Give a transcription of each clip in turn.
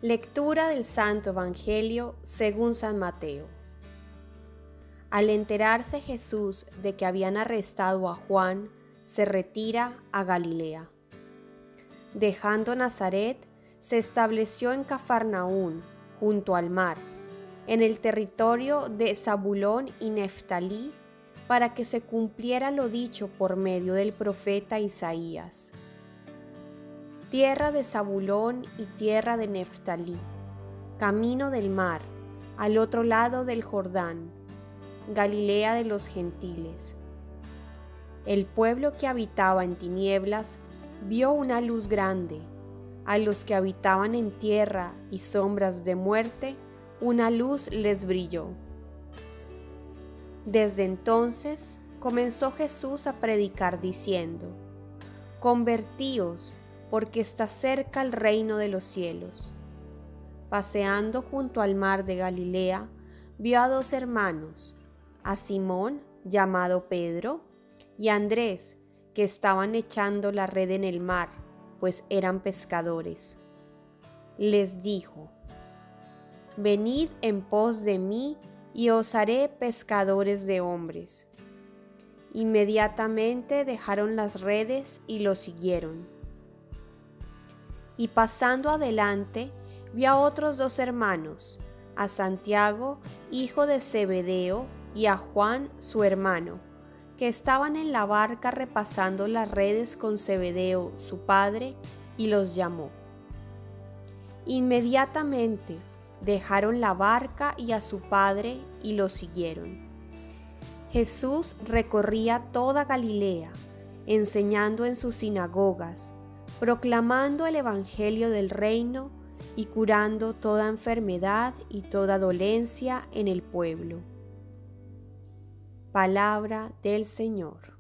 Lectura del Santo Evangelio según San Mateo. Al enterarse Jesús de que habían arrestado a Juan, se retira a Galilea. Dejando Nazaret, se estableció en Cafarnaún, junto al mar, en el territorio de Zabulón y Neftalí, para que se cumpliera lo dicho por medio del profeta Isaías. Tierra de Zabulón y tierra de Neftalí, camino del mar, al otro lado del Jordán, Galilea de los gentiles. El pueblo que habitaba en tinieblas vio una luz grande. A los que habitaban en tierra y sombras de muerte, una luz les brilló. Desde entonces comenzó Jesús a predicar diciendo: Convertíos, porque está cerca el reino de los cielos. Paseando junto al mar de Galilea, vio a dos hermanos, a Simón, llamado Pedro, y a Andrés, que estaban echando la red en el mar, pues eran pescadores. Les dijo: Venid en pos de mí, y os haré pescadores de hombres. Inmediatamente dejaron las redes y lo siguieron. Y pasando adelante, vio a otros dos hermanos, a Santiago, hijo de Zebedeo, y a Juan, su hermano, que estaban en la barca repasando las redes con Zebedeo, su padre, y los llamó. Inmediatamente dejaron la barca y a su padre y lo siguieron. Jesús recorría toda Galilea, enseñando en sus sinagogas, proclamando el evangelio del reino y curando toda enfermedad y toda dolencia en el pueblo. Palabra del Señor.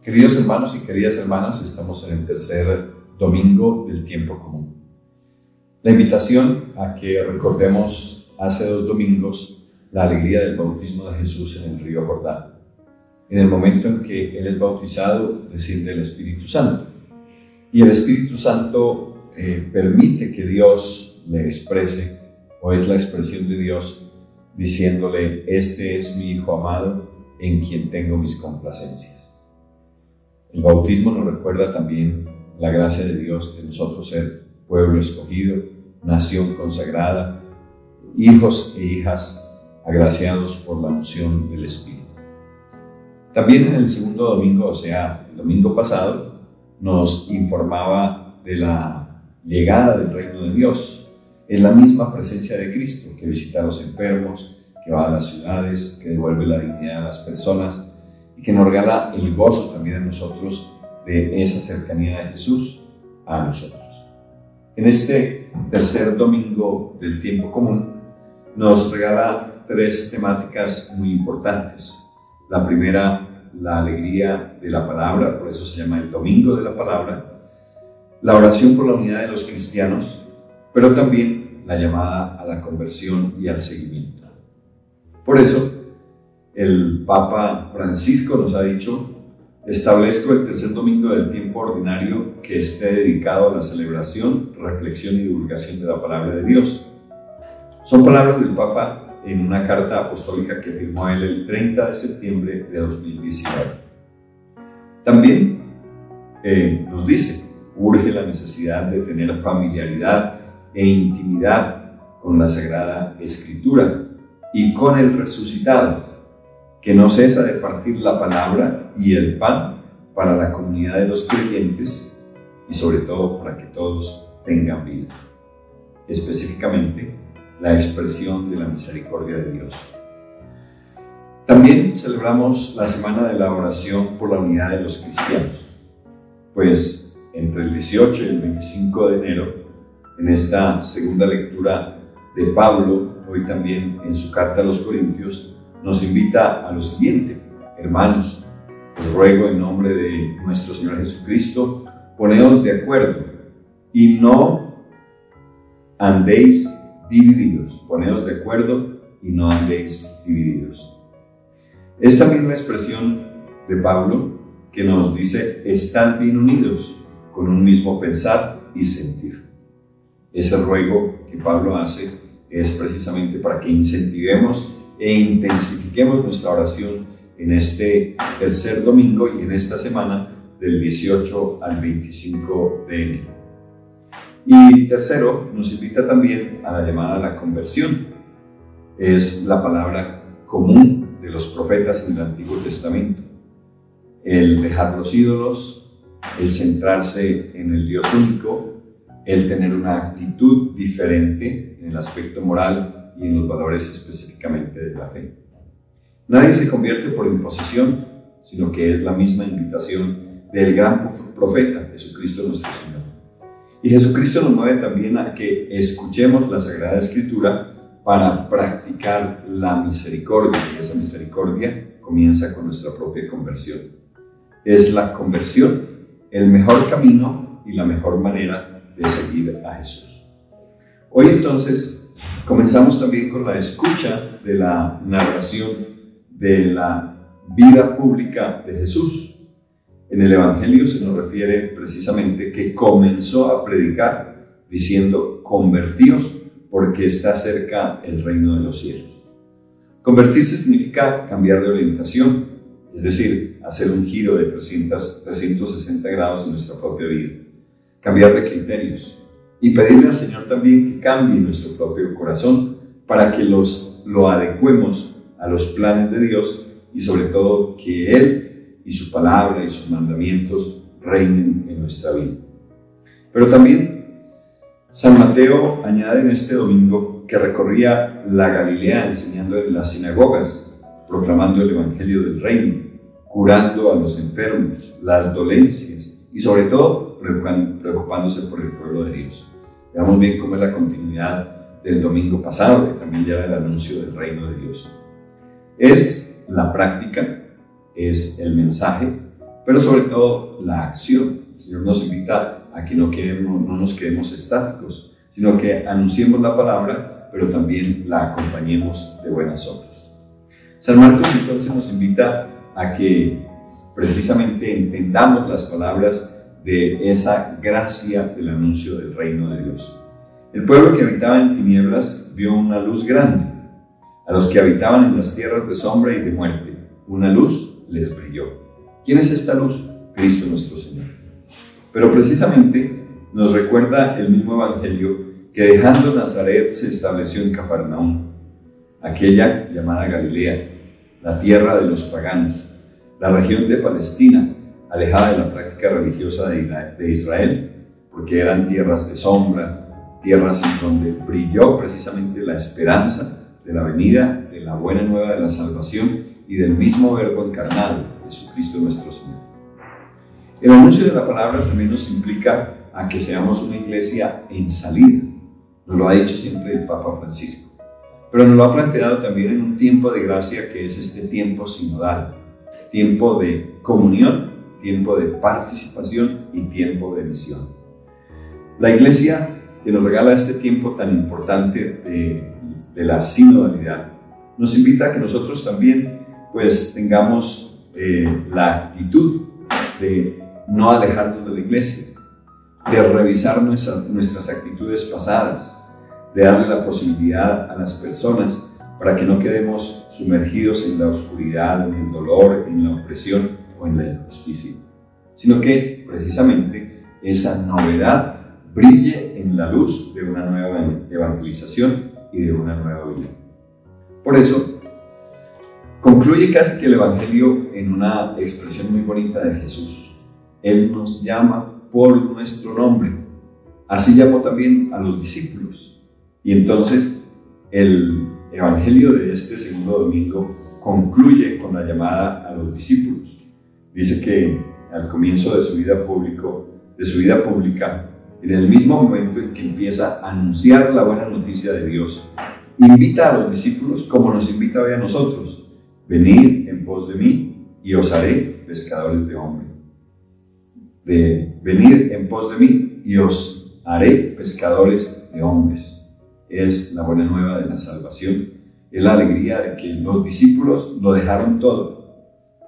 Queridos hermanos y queridas hermanas, estamos en el tercer domingo del tiempo común. La invitación a que recordemos hace 2 domingos la alegría del bautismo de Jesús en el río Jordán. En el momento en que Él es bautizado, desciende el Espíritu Santo. Y el Espíritu Santo permite que Dios le exprese, o es la expresión de Dios, diciéndole: Este es mi Hijo amado, en quien tengo mis complacencias. El bautismo nos recuerda también la gracia de Dios de nosotros ser pueblo escogido, nación consagrada, hijos e hijas agraciados por la unción del Espíritu. También en el segundo domingo, o sea, el domingo pasado, nos informaba de la llegada del reino de Dios. Es la misma presencia de Cristo que visita a los enfermos, que va a las ciudades, que devuelve la dignidad a las personas, y que nos regala el gozo también a nosotros de esa cercanía de Jesús a nosotros. En este tercer domingo del tiempo común nos regala 3 temáticas muy importantes. La primera, la alegría de la palabra, por eso se llama el Domingo de la Palabra, la oración por la unidad de los cristianos, pero también la llamada a la conversión y al seguimiento. Por eso, el Papa Francisco nos ha dicho: establezco el tercer domingo del tiempo ordinario que esté dedicado a la celebración, reflexión y divulgación de la palabra de Dios. Son palabras del Papa en una carta apostólica que firmó él el 30 de septiembre de 2019. También nos dice: urge la necesidad de tener familiaridad e intimidad con la Sagrada Escritura y con el resucitado, que no cesa de partir la palabra y el pan para la comunidad de los creyentes y sobre todo para que todos tengan vida. Específicamente, la expresión de la misericordia de Dios. También celebramos la semana de la oración por la unidad de los cristianos, pues entre el 18 y el 25 de enero, en esta segunda lectura de Pablo, hoy también en su carta a los Corintios, nos invita a lo siguiente: hermanos, os ruego en nombre de nuestro Señor Jesucristo, poneos de acuerdo y no andéis divididos. Poneos de acuerdo y no andéis divididos. Esta misma expresión de Pablo que nos dice: están bien unidos, con un mismo pensar y sentir. Ese ruego que Pablo hace es precisamente para que incentivemos e intensifiquemos nuestra oración en este tercer domingo y en esta semana del 18 al 25 de enero. Y tercero, nos invita también a la llamada a la conversión. Es la palabra común de los profetas en el Antiguo Testamento. El dejar los ídolos, el centrarse en el Dios único, el tener una actitud diferente en el aspecto moral y en los valores específicamente de la fe. Nadie se convierte por imposición, sino que es la misma invitación del gran profeta, Jesucristo nuestro Señor. Y Jesucristo nos mueve también a que escuchemos la Sagrada Escritura para practicar la misericordia, y esa misericordia comienza con nuestra propia conversión. Es la conversión el mejor camino y la mejor manera de seguir a Jesús. Hoy entonces comenzamos también con la escucha de la narración de la vida pública de Jesús. En el Evangelio se nos refiere precisamente que comenzó a predicar diciendo: convertíos porque está cerca el reino de los cielos. Convertirse significa cambiar de orientación, es decir, hacer un giro de 360 grados en nuestra propia vida, cambiar de criterios y pedirle al Señor también que cambie nuestro propio corazón para que lo adecuemos a los planes de Dios y sobre todo que Él y su palabra y sus mandamientos reinen en nuestra vida. Pero también San Mateo añade en este domingo que recorría la Galilea enseñando en las sinagogas, proclamando el Evangelio del Reino, curando a los enfermos, las dolencias y sobre todo preocupándose por el pueblo de Dios. Veamos bien cómo es la continuidad del domingo pasado, que también ya era el anuncio del reino de Dios. Es la práctica, es el mensaje, pero sobre todo la acción. El Señor nos invita a que no nos quedemos estáticos, sino que anunciemos la palabra, pero también la acompañemos de buenas obras. San Marcos entonces nos invita a que precisamente entendamos las palabras de esa gracia del anuncio del reino de Dios. El pueblo que habitaba en tinieblas vio una luz grande. A los que habitaban en las tierras de sombra y de muerte, una luz les brilló. ¿Quién es esta luz? Cristo nuestro Señor. Pero precisamente nos recuerda el mismo Evangelio que dejando Nazaret se estableció en Cafarnaúm, aquella llamada Galilea, la tierra de los paganos, la región de Palestina, alejada de la práctica religiosa de Israel, porque eran tierras de sombra, tierras en donde brilló precisamente la esperanza de la venida de la buena nueva de la salvación y del mismo Verbo encarnado, Jesucristo nuestro Señor. El anuncio de la palabra también nos implica a que seamos una iglesia en salida. Nos lo ha dicho siempre el Papa Francisco, pero nos lo ha planteado también en un tiempo de gracia que es este tiempo sinodal, tiempo de comunión, tiempo de participación y tiempo de misión. La iglesia que nos regala este tiempo tan importante de la sinodalidad nos invita a que nosotros también tengamos la actitud de no alejarnos de la iglesia, de revisar nuestras actitudes pasadas, de darle la posibilidad a las personas para que no quedemos sumergidos en la oscuridad, en el dolor, en la opresión o en la injusticia, sino que precisamente esa novedad brille en la luz de una nueva evangelización y de una nueva vida. Por eso, concluye casi que el Evangelio en una expresión muy bonita de Jesús. Él nos llama por nuestro nombre. Así llamó también a los discípulos. Y entonces el Evangelio de este segundo domingo concluye con la llamada a los discípulos. Dice que al comienzo de su vida pública, en el mismo momento en que empieza a anunciar la buena noticia de Dios, invita a los discípulos como nos invita hoy a nosotros: venid en pos de mí y os haré pescadores de hombres. Venid en pos de mí y os haré pescadores de hombres. Es la buena nueva de la salvación, es la alegría de que los discípulos lo dejaron todo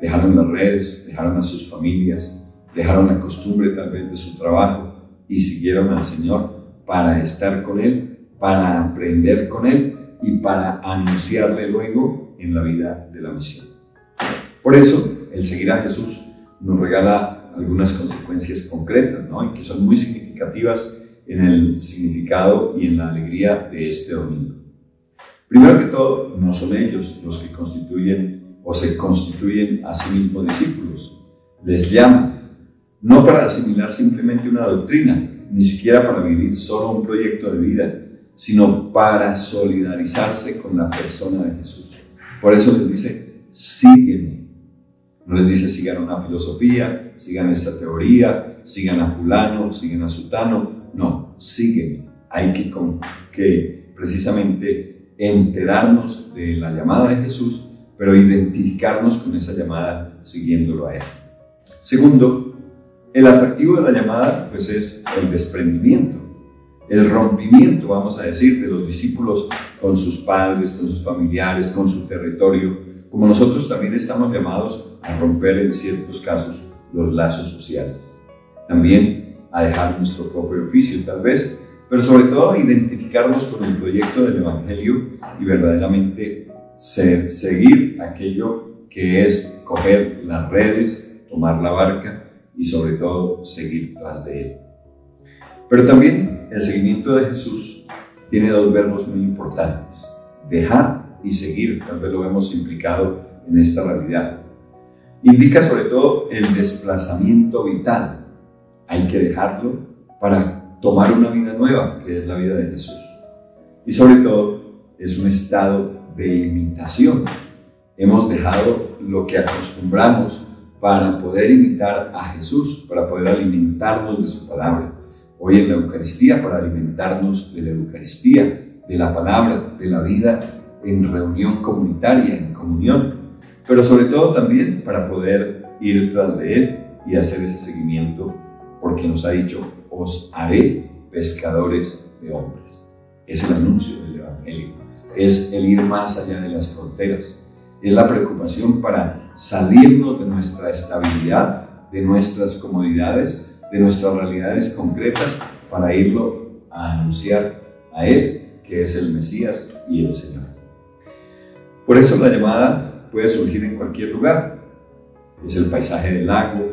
dejaron las redes, dejaron a sus familias, dejaron la costumbre tal vez de su trabajo y siguieron al Señor para estar con Él, para aprender con Él y para anunciarle luego en la vida de la misión. Por eso, el seguir a Jesús nos regala algunas consecuencias concretas, ¿no? Y que son muy significativas en el significado y en la alegría de este domingo. Primero que todo, no son ellos los que constituyen o se constituyen a sí mismos discípulos. Les llaman, no para asimilar simplemente una doctrina, ni siquiera para vivir solo un proyecto de vida, sino para solidarizarse con la persona de Jesús. Por eso les dice, sígueme. No les dice sigan una filosofía, sigan esta teoría, sigan a fulano, sigan a sutano. No, sígueme. Hay que precisamente enterarnos de la llamada de Jesús, pero identificarnos con esa llamada siguiéndolo a Él. Segundo, el atractivo de la llamada pues es el desprendimiento, el rompimiento, vamos a decir, de los discípulos con sus padres, con sus familiares, con su territorio, como nosotros también estamos llamados a romper en ciertos casos los lazos sociales. También a dejar nuestro propio oficio tal vez, pero sobre todo a identificarnos con el proyecto del Evangelio y verdaderamente seguir aquello que es coger las redes, tomar la barca y sobre todo seguir tras de Él. Pero también el seguimiento de Jesús tiene dos verbos muy importantes, dejar y seguir, tal vez lo vemos implicado en esta realidad. Indica sobre todo el desplazamiento vital, hay que dejarlo para tomar una vida nueva, que es la vida de Jesús. Y sobre todo es un estado de imitación. Hemos dejado lo que acostumbramos para poder imitar a Jesús, para poder alimentarnos de su palabra. Hoy en la Eucaristía, para alimentarnos de la Eucaristía, de la palabra, de la vida en reunión comunitaria, en comunión, pero sobre todo también para poder ir tras de Él y hacer ese seguimiento, porque nos ha dicho, os haré pescadores de hombres. Es el anuncio del Evangelio, es el ir más allá de las fronteras, es la preocupación para salirnos de nuestra estabilidad, de nuestras comodidades, de nuestras realidades concretas, para irlo a anunciar a Él, que es el Mesías y el Señor. Por eso la llamada puede surgir en cualquier lugar. Es el paisaje del lago,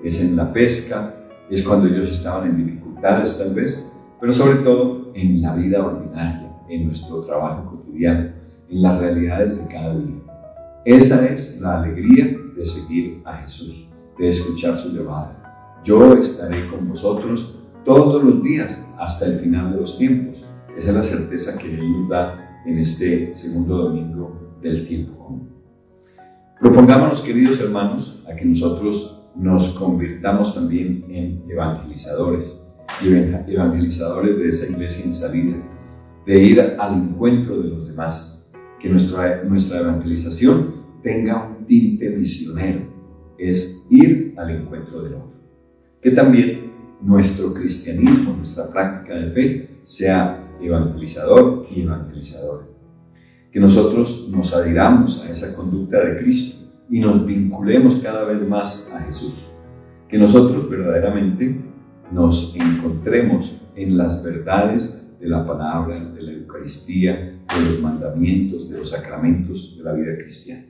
es en la pesca, es cuando ellos estaban en dificultades tal vez, pero sobre todo en la vida ordinaria, en nuestro trabajo cotidiano, en las realidades de cada día. Esa es la alegría de seguir a Jesús, de escuchar su llamada. Yo estaré con vosotros todos los días hasta el final de los tiempos. Esa es la certeza que Él nos da en este segundo domingo del tiempo común. Propongámonos, queridos hermanos, a que nosotros nos convirtamos también en evangelizadores de esa iglesia en salida, de ir al encuentro de los demás, que nuestra evangelización tenga un tinte misionero, es ir al encuentro del otro. Que también nuestro cristianismo, nuestra práctica de fe, sea evangelizador y evangelizadora. Que nosotros nos adhiramos a esa conducta de Cristo y nos vinculemos cada vez más a Jesús. Que nosotros verdaderamente nos encontremos en las verdades de la palabra, de la Eucaristía, de los mandamientos, de los sacramentos de la vida cristiana.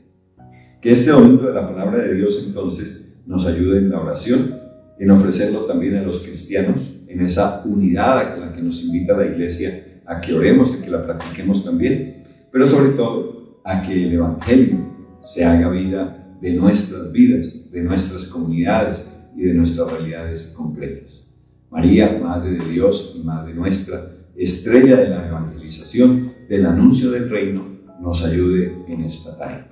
Que este domingo de la palabra de Dios entonces nos ayude en la oración, en ofrecerlo también a los cristianos, en esa unidad a la que nos invita la Iglesia a que oremos, a que la practiquemos también, pero sobre todo a que el Evangelio se haga vida de nuestras vidas, de nuestras comunidades y de nuestras realidades concretas. María, Madre de Dios y Madre nuestra, estrella de la evangelización, del anuncio del reino, nos ayude en esta tarea.